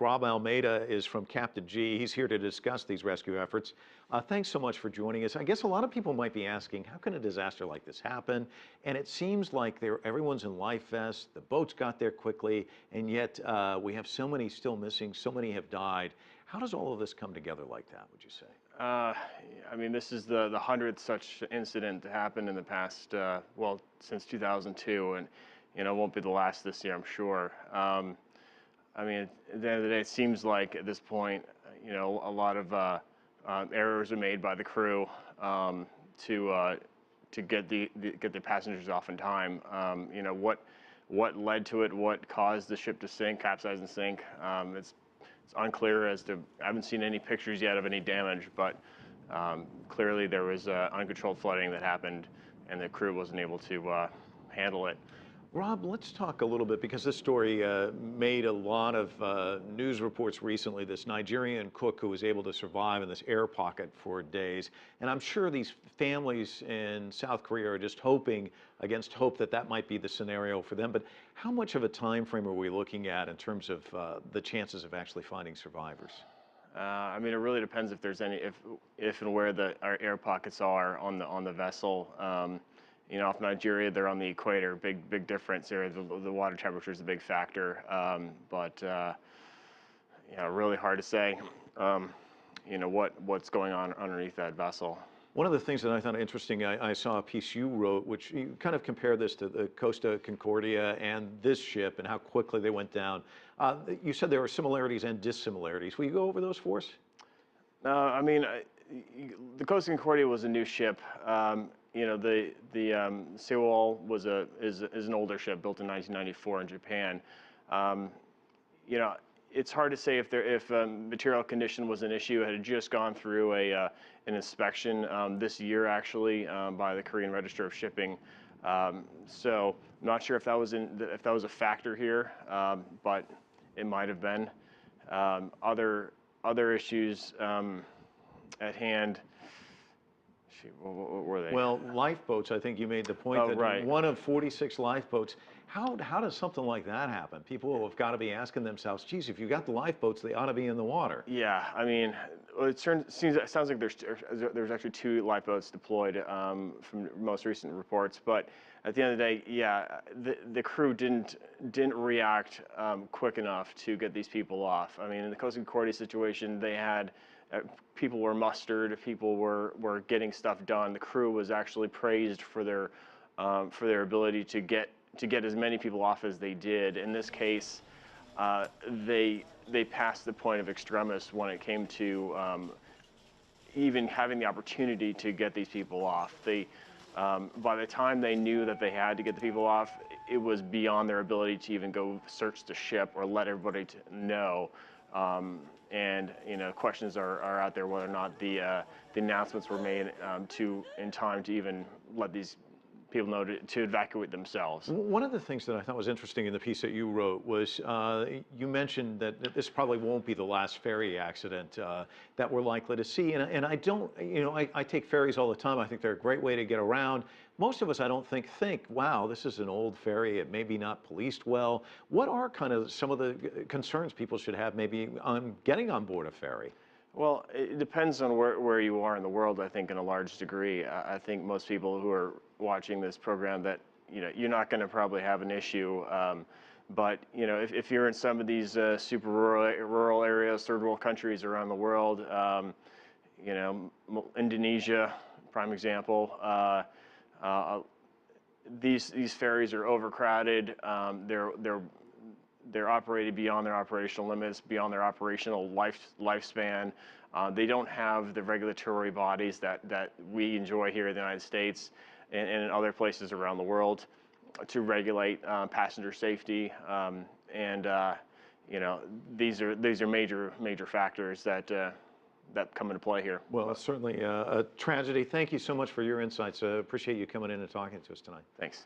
Rob Almeida is from Captain G. He's here to discuss these rescue efforts. Thanks so much for joining us. I guess a lot of people might be asking, how can a disaster like this happen? And it seems like everyone's in life vests, the boats got there quickly, and yet we have so many still missing, so many have died. How does all of this come together like that, would you say? I mean, this is the 100th such incident to happen in the past, well, since 2002, and it won't be the last this year, I'm sure. I mean, at the end of the day, it seems like at this point, a lot of errors are made by the crew to get the passengers off in time. What led to it? What caused the ship to sink, capsize and sink? It's unclear as to. I haven't seen any pictures yet of any damage, but clearly there was uncontrolled flooding that happened, and the crew wasn't able to handle it. Rob, let's talk a little bit, because this story made a lot of news reports recently. This Nigerian cook who was able to survive in this air pocket for days. And I'm sure these families in South Korea are just hoping against hope that that might be the scenario for them. But how much of a time frame are we looking at in terms of the chances of actually finding survivors? I mean, it really depends if there's any, if and where our air pockets are on the vessel. Off Nigeria, they're on the equator. Big difference there. The water temperature is a big factor, but really hard to say. What's going on underneath that vessel. One of the things that I found interesting, I saw a piece you wrote, which you kind of compare this to the Costa Concordia and this ship and how quickly they went down. You said there were similarities and dissimilarities. Will you go over those for us? I mean, the Costa Concordia was a new ship. The Sewol is an older ship built in 1994 in Japan. It's hard to say if material condition was an issue. It had just gone through an inspection this year, actually, by the Korean Register of Shipping. So I'm not sure if that was a factor here, but it might have been. Other issues at hand. What were they? Well, lifeboats, I think you made the point that right. One of 46 lifeboats. How does something like that happen? People have got to be asking themselves, geez, if you got the lifeboats, they ought to be in the water. Yeah, I mean, it sounds like there's actually 2 lifeboats deployed from most recent reports. But at the end of the day, yeah, the crew didn't react quick enough to get these people off. I mean, in the Costa Concordia situation, they had people were mustered, people were getting stuff done. The crew was actually praised for their ability to get as many people off as they did. In this case, they passed the point of extremis when it came to even having the opportunity to get these people off. By the time they knew that they had to get the people off, it was beyond their ability to even go search the ship or let everybody know. And questions are out there whether or not the announcements were made in time to even let these people know to evacuate themselves. One of the things that I thought was interesting in the piece that you wrote was you mentioned that this probably won't be the last ferry accident that we're likely to see. And I don't, I take ferries all the time. I think they're a great way to get around. Most of us, I don't think, wow, this is an old ferry. It may be not policed well. What are kind of some of the concerns people should have maybe on getting on board a ferry? Well, it depends on where you are in the world, I think, in a large degree. I think most people who are watching this program that, you're not going to probably have an issue. But, if you're in some of these super rural areas, third world countries around the world, Indonesia, prime example, these ferries are overcrowded. They're operated beyond their operational limits, beyond their operational lifespan. They don't have the regulatory bodies that we enjoy here in the United States and in other places around the world to regulate passenger safety. These are major factors that come into play here. Well, it's certainly a tragedy. Thank you so much for your insights. Appreciate you coming in and talking to us tonight. Thanks.